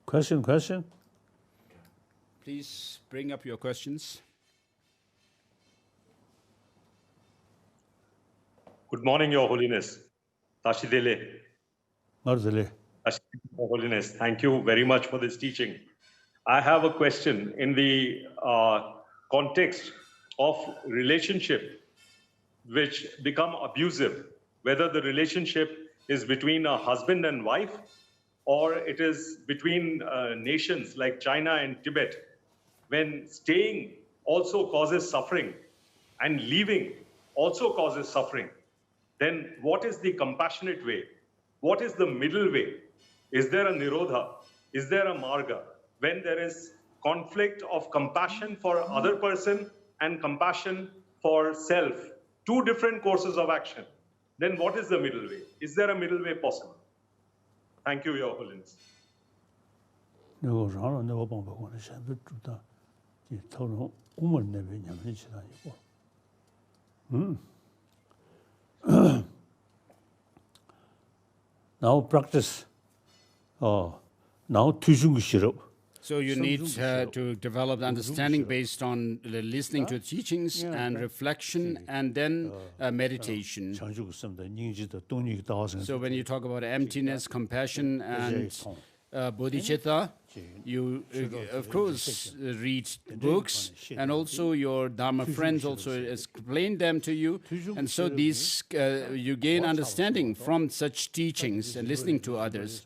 Question? Please bring up your questions. Good morning, Your Holiness. Tashidele. Marzele. Your Holiness, thank you very much for this teaching. I have a question in the context of relationship which become abusive, whether the relationship is between a husband and wife or it is between nations like China and Tibet, when staying also causes suffering and leaving also causes suffering, then what is the compassionate way? What is the middle way? Is there a nirodha? Is there a marga? When there is conflict of compassion for other person and compassion for self, two different courses of action, then what is the middle way? Is there a middle way possible? Thank you, Your Holiness. Now practice. Now teaching shiro. So you need to develop understanding based on listening to teachings and reflection and then meditation. So when you talk about emptiness, compassion and bodhicitta, you of course read books, and also your Dharma friends also explain them to you, and so these you gain understanding from such teachings and listening to others.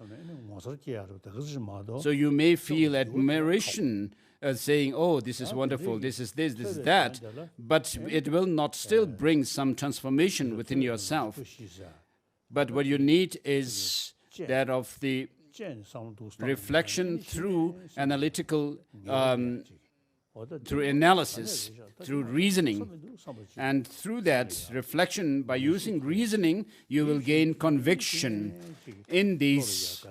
So you may feel admiration saying, oh, this is wonderful, this is this, this is that, but it will not still bring some transformation within yourself. But what you need is that of the reflection through analytical, through analysis, through reasoning. And through that reflection, by using reasoning, you will gain conviction in these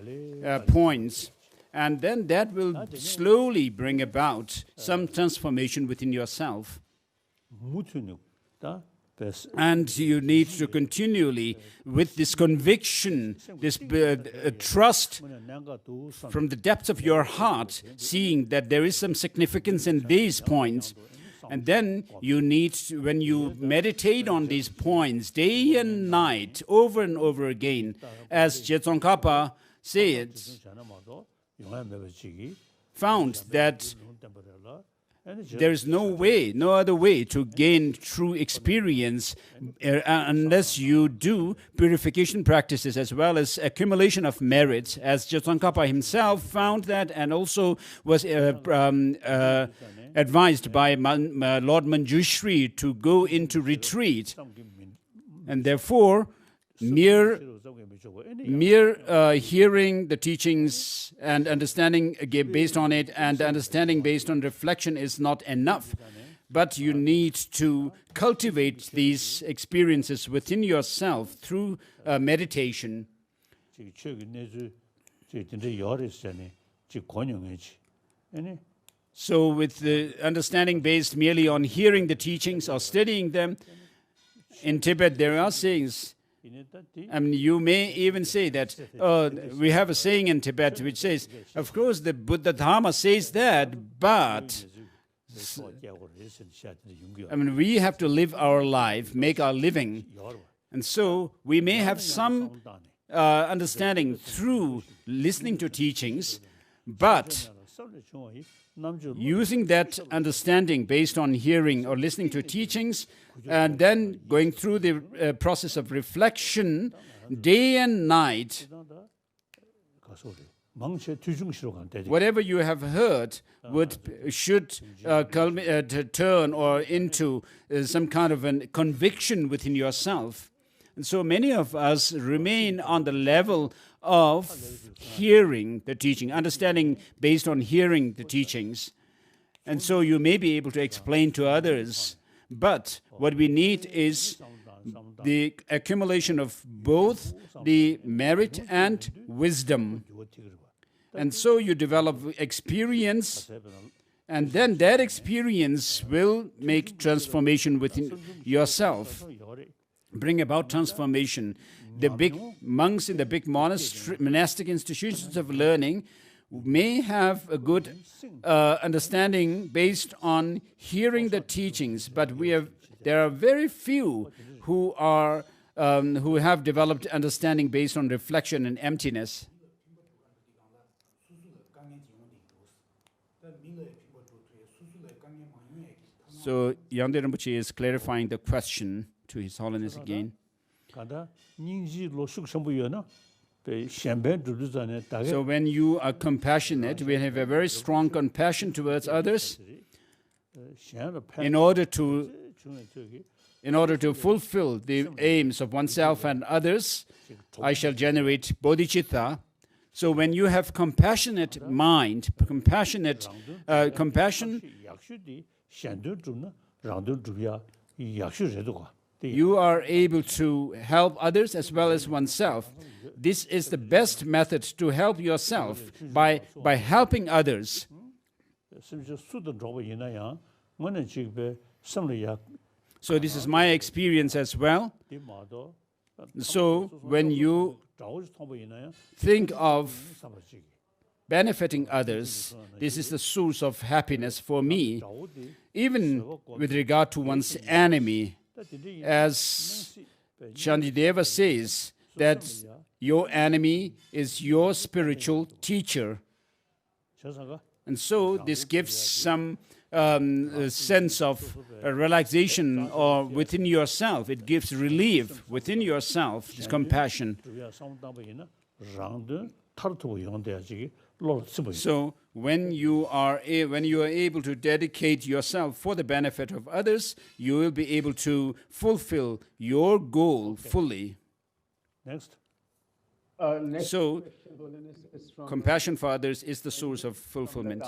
points. And then that will slowly bring about some transformation within yourself. And you need to continually, with this conviction, this trust from the depths of your heart, seeing that there is some significance in these points. And then you need to, when you meditate on these points day and night, over and over again, as Tsongkhapa said, found that there is no way, no other way to gain true experience unless you do purification practices as well as accumulation of merits, as Tsongkhapa himself found that and also was advised by Lord Manjushri to go into retreat. And therefore, mere hearing the teachings and understanding based on it and understanding based on reflection is not enough. But you need to cultivate these experiences within yourself through meditation. So with the understanding based merely on hearing the teachings or studying them, in Tibet there are sayings. I mean, you may even say that we have a saying in Tibet which says, of course, the Buddha Dharma says that, but I mean, we have to live our life, make our living. And so we may have some understanding through listening to teachings, but using that understanding based on hearing or listening to teachings, and then going through the process of reflection day and night, whatever you have heard should turn or into some kind of a conviction within yourself. And so many of us remain on the level of hearing the teaching, understanding based on hearing the teachings. And so you may be able to explain to others, but what we need is the accumulation of both the merit and wisdom. And so you develop experience, and then that experience will make transformation within yourself, bring about transformation. The big monks in the big monastic institutions of learning may have a good understanding based on hearing the teachings, but there are very few who have developed understanding based on reflection and emptiness. So Yangde Rinpoche is clarifying the question to His Holiness again. So when you are compassionate, we have a very strong compassion towards others. In order to fulfill the aims of oneself and others, I shall generate bodhicitta. So when you have compassionate mind, compassion, you are able to help others as well as oneself. This is the best method to help yourself, by helping others. So this is my experience as well. So when you think of benefiting others, this is the source of happiness for me, even with regard to one's enemy. As Shantideva says, that your enemy is your spiritual teacher. And so this gives some sense of relaxation or within yourself. It gives relief within yourself, this compassion. So when you are able to dedicate yourself for the benefit of others, you will be able to fulfill your goal fully. Next. So compassion for others is the source of fulfillment.